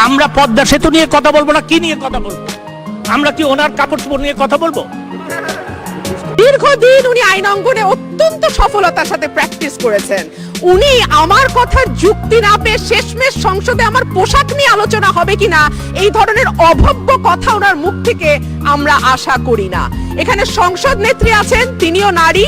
আমরা পদ্মা সেতু নিয়ে কথা বলবো না, কি নিয়ে কথা বলবো? আমরা কি ওনার কাপড় চোপড় নিয়ে কথা বলবো? দীর্ঘদিন উনি আইন অঙ্গনে অত্যন্ত সফলতার সাথে প্র্যাকটিস করেছেন। উনি আমার কথার যুক্তি না পেয়ে শেষমেশ সংসদে আমার পোশাক নিয়ে আলোচনা হবে কিনা এই ধরনের অভব্য কথা ওনার মুখ থেকে আমরা আশা করি না। এখানে সংসদ নেত্রী আছেন, তিনিও নারী,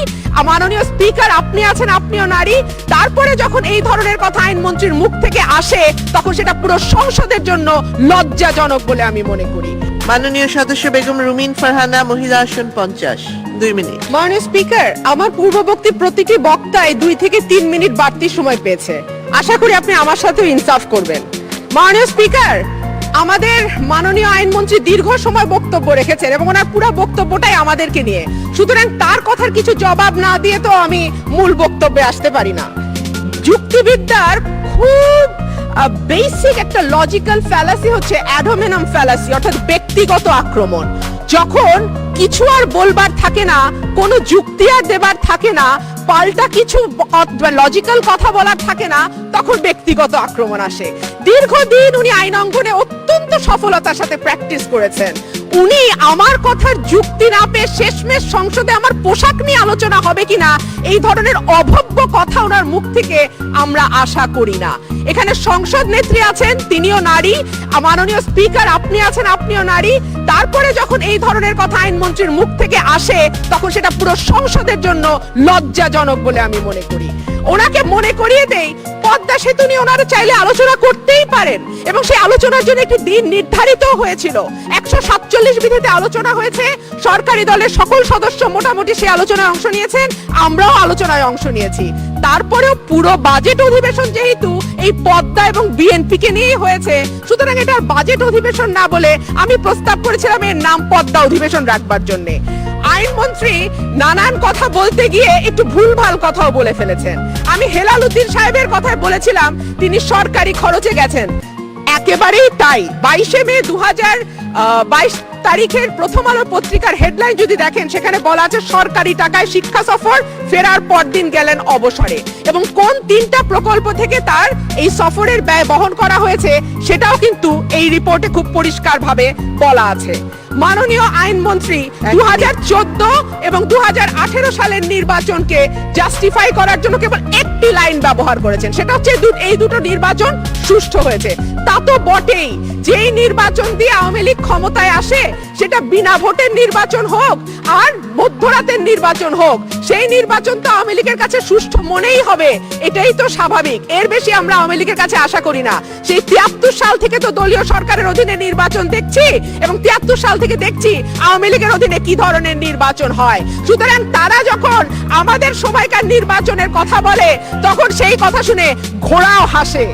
মাননীয় স্পিকার আপনি আছেন, আপনিও নারী। তারপরে যখন এই ধরনের কথা আইনমন্ত্রীর মুখ থেকে আসে তখন সেটা পুরো সংসদের জন্য লজ্জাজনক বলে আমি মনে করি। মাননীয় সদস্য বেগম রুমিন ফারহানা, মহিলা আসন 50, 2 মিনিট। মাননীয় স্পিকার, আমার পূর্ববর্তী প্রতিটি বক্তায় 2 থেকে 3 মিনিট বাড়তি সময় পেয়েছে। আশা করি আপনি আমার সাথেও ইনসাফ করবেন। মাননীয় স্পিকার, আমাদের মাননীয় আইনমন্ত্রী দীর্ঘ সময় বক্তব্য রেখেছেন এবং ওনার পুরো বক্তব্যটাই আমাদেরকে নিয়ে, সুতরাং তার কথার কিছু জবাব না দিয়ে তো আমি মূল বক্তব্যে আসতে পারি না। যুক্তিবিদ্যার খুব বেসিক একটা লজিক্যাল ফ্যালাসি হচ্ছে অ্যাডোমিনাম ফ্যালাসি, অর্থাৎ ব্যক্তিগত আক্রমণ। যখন কিছু আর বলবার থাকে না, কোনো যুক্তি আর দেবার থাকে না, পাল্টা কিছু লজিক্যাল কথা বলার থাকে না, তখন ব্যক্তিগত আক্রমণ আসে। দীর্ঘদিন উনি আইন অঙ্গনে অত্যন্ত সফলতার সাথে প্র্যাকটিস করেছেন। উনি আমার কথার যুক্তি না পেয়ে শেষমেশ সংসদে আমার পোশাক নিয়ে আলোচনা হবে কিনা এই ধরনের অভব্য কথা ওনার মুখ থেকে আমরা আশা করি না। এখানে সংসদ নেত্রী আছেন, তিনিও নারী, মাননীয় স্পিকার আপনি আছেন, আপনিও নারী। তারপরে যখন এই ধরনের কথা আইনমন্ত্রীর মুখ থেকে আসে তখন সেটা পুরো সংসদের জন্য লজ্জাজনক বলে আমি মনে করি। ওনাকে মনে করিয়ে দেই, পদ্মা সেতু নিয়ে ওনারা চাইলে আলোচনা করতেই পারেন এবং সেই আলোচনার জন্য একটি দিন নির্ধারিত হয়েছিল। 147 বিধিতে আলোচনা হয়েছে, সরকারি দলের সকল সদস্য মোটামুটি সেই আলোচনায় অংশ নিয়েছেন, আমরাও আলোচনায় অংশ নিয়েছি। তারপরেও পুরো বাজেট অধিবেশন যেহেতু এই পদ্মা এবং বিএনপি কে নিয়ে হয়েছে, সুতরাং এটা বাজেট অধিবেশন না বলে আমি প্রস্তাব করেছিলাম এর নাম পদ্মা অধিবেশন রাখবার জন্য। আইনমন্ত্রী নানান কথা বলতে গিয়ে একটু ভুলভাল কথাও বলে ফেলেছেন। আমি হেলাল উদ্দিন সাহেবের কথায় বলেছিলাম তিনি সরকারি খরচে গেছেন, একেবারেই তাই। 22 মে 2022 তারিখের প্রথম আলো পত্রিকার হেডলাইন যদি দেখেন, সেখানে বলা আছে সরকারি টাকায় শিক্ষা সফর, ফেরার পরদিন গেলেন অবসরে, এবং কোন 3টা প্রকল্প থেকে তার এই সফরের ব্যয় বহন করা হয়েছে সেটাও কিন্তু এই রিপোর্টে খুব পরিষ্কারভাবে বলা আছে। মাননীয় আইনমন্ত্রী 2014 এবং 2018 সালের নির্বাচনকে জাস্টিফাই করার জন্য কেবল একটি লাইন ব্যবহার করেছেন, সেটা হচ্ছে এই দুটো নির্বাচন সুষ্ঠু হয়েছে। তা তো বটেই, যেই নির্বাচন দিয়ে আওয়ামী লীগ ক্ষমতায় আসে সেটা বিনা ভোটের নির্বাচন হোক আর মধ্যরাতের নির্বাচন হোক, সেই নির্বাচন তো আওয়ামী লীগের কাছে সুষ্ঠু মনেই হবে, এটাই তো স্বাভাবিক। এর বেশি আমরা আওয়ামী লীগের কাছে আশা করি না। সেই 73 সাল থেকে তো দলীয় সরকারের অধীনে নির্বাচন দেখছি এবং 73 সাল থেকে দেখছি আওয়ামী লীগের অধীনে কি ধরনের নির্বাচন হয়। সুতরাং তারা যখন আমাদের সময়কার নির্বাচনের কথা বলে তখন সেই কথা শুনে ঘোড়াও হাসে।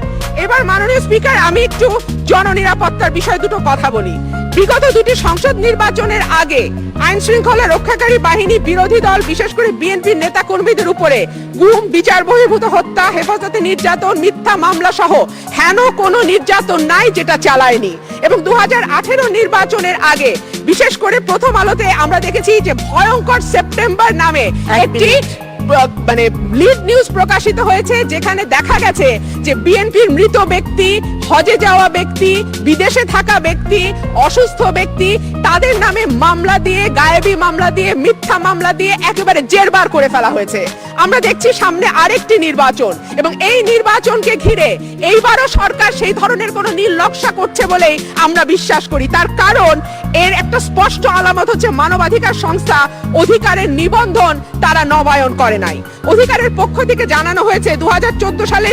এবার মাননীয় স্পিকার, আমি একটু জননিরাপত্তার বিষয় দুটো কথা বলি। বিগত 2টি সংসদ নির্বাচনের আগে আইন শৃঙ্খলা রক্ষাকারী বাহিনী, বিরোধী দল, বিশেষ করে বিএনপির নেতা কর্মীদের উপরে গুম, বিচার বহির্ভূত হত্যা, হেফাজতে নির্যাতন, মিথ্যা মামলা সহ হেন কোনো নির্যাতন নাই যেটা চালায়নি। এবং 2018 নির্বাচনের আগে বিশেষ করে প্রথম আলোতে আমরা দেখেছি যে ভয়ঙ্কর সেপ্টেম্বর নামে একটি মানে লিড নিউজ প্রকাশিত হয়েছে, যেখানে দেখা গেছে যে বিএনপির মৃত ব্যক্তি, হজে যাওয়া ব্যক্তি, বিদেশে থাকা ব্যক্তি, অসুস্থ ব্যক্তি, তাদের নামে মামলা দিয়ে, গায়েবী মামলা দিয়ে, মিথ্যা মামলা দিয়ে একেবারে জেরবার করে ফেলা হয়েছে। আমরা দেখছি সামনে আরেকটি নির্বাচন এবং এই নির্বাচনকে ঘিরে এইবারও সরকার সেই ধরনের কোনো নীল নকশা করছে বলেই আমরা বিশ্বাস করি। তার কারণ এর একটা স্পষ্ট আলামত হচ্ছে মানবাধিকার সংস্থা অধিকারের নিবন্ধন তারা নবায়ন করে নাই। অধিকারের পক্ষ থেকে জানানো হয়েছে 2014 সালে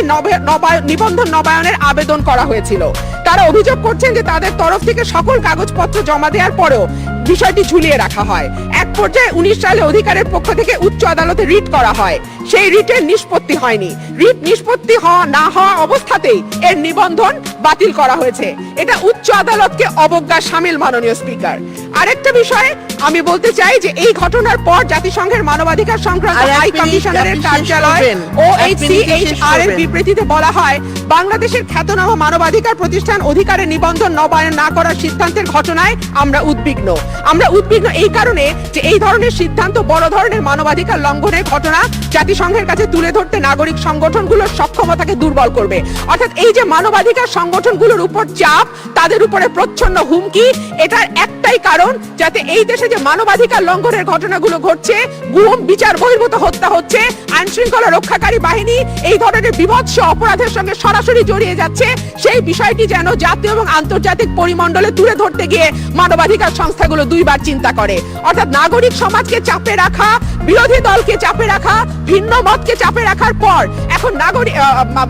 নিবন্ধন নবায়নের আবেদন করা হয়েছিল। তারা অভিযোগ করছেন যে তাদের তরফ থেকে সকল কাগজপত্র জমা দেওয়ার পরেও বিষয়টি ঝুলিয়ে রাখা হয়। এক পর্যায়ে 19 সালে অধিকারের পক্ষ থেকে উচ্চ আদালতে রিট করা হয়, সেই রিটের নিষ্পত্তি হয়নি। রিট নিষ্পত্তি না হওয়া অবস্থাতেই এর নিবন্ধন বাতিল করা হয়েছে। এটা উচ্চ আদালতকে অবজ্ঞা শামিল। মাননীয় স্পিকার, আরেকটা বিষয় আমি বলতে চাই যে এই ঘটনার পর জাতিসংঘের মানবাধিকার সংক্রান্ত হাই কমিশনারের কার্যালয় OHCHR এর বিবৃতিতে বলা হয়, বাংলাদেশের খ্যাতনামা মানবাধিকার প্রতিষ্ঠান অধিকারের নিবন্ধন নবায়ন না করার সিদ্ধান্তের ঘটনায় আমরা উদ্বিগ্ন। আমরা উদ্বিগ্ন এই কারণে যে এই ধরনের সিদ্ধান্ত বড় ধরনের মানবাধিকার লঙ্ঘনের ঘটনা জাতিসংঘের কাছে তুলে ধরতে নাগরিক সংগঠনগুলোর সক্ষমতাকে দুর্বল করবে। অর্থাৎ এই যে মানবাধিকার সংগঠনগুলোর উপর চাপ, তাদের উপরে প্রচ্ছন্ন হুমকি, এটার একটাই কারণ যাতে এই দেশে যে মানবাধিকার লঙ্ঘনের ঘটনাগুলো ঘটছে, গুম, বিচার বহির্ভূত হত্যা হচ্ছে, আইন শৃঙ্খলা রক্ষাকারী বাহিনী এই ধরনের বিভৎস অপরাধের সঙ্গে সরাসরি জড়িয়ে যাচ্ছে, সেই বিষয়টি যেন জাতীয় এবং আন্তর্জাতিক পরিমণ্ডলে তুলে ধরতে গিয়ে মানবাধিকার সংস্থাগুলো দুইবার চিন্তা করে। অর্থাৎ নাগরিক সমাজকে চাপে রাখা, বিরোধী দলকে চাপে রাখা, ভিন্ন মতকে চাপে রাখার পর এখন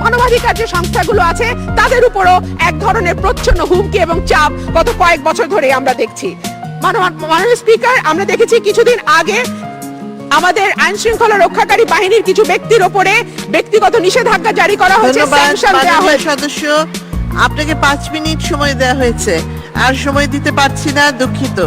মানবাধিকার যে সংস্থাগুলো আছে তাদের উপরও এক ধরনের প্রচ্ছন্ন হুমকি এবং চাপ গত কয়েক বছর ধরে আমরা দেখছি। মাননীয় স্পিকার, আমরা দেখেছি কিছুদিন আগে আমাদের আইন শৃঙ্খলা রক্ষাকারী বাহিনীর কিছু ব্যক্তির উপরে ব্যক্তিগত নিষেধাজ্ঞা জারি করা হয়েছে, ধন্যবাদ স্যাংশন দেওয়া মাননীয় হয়েছে। সদস্য, আপনাকে 5 মিনিট সময় দেওয়া হয়েছে, আর সময় দিতে পারছি না, দুঃখিত।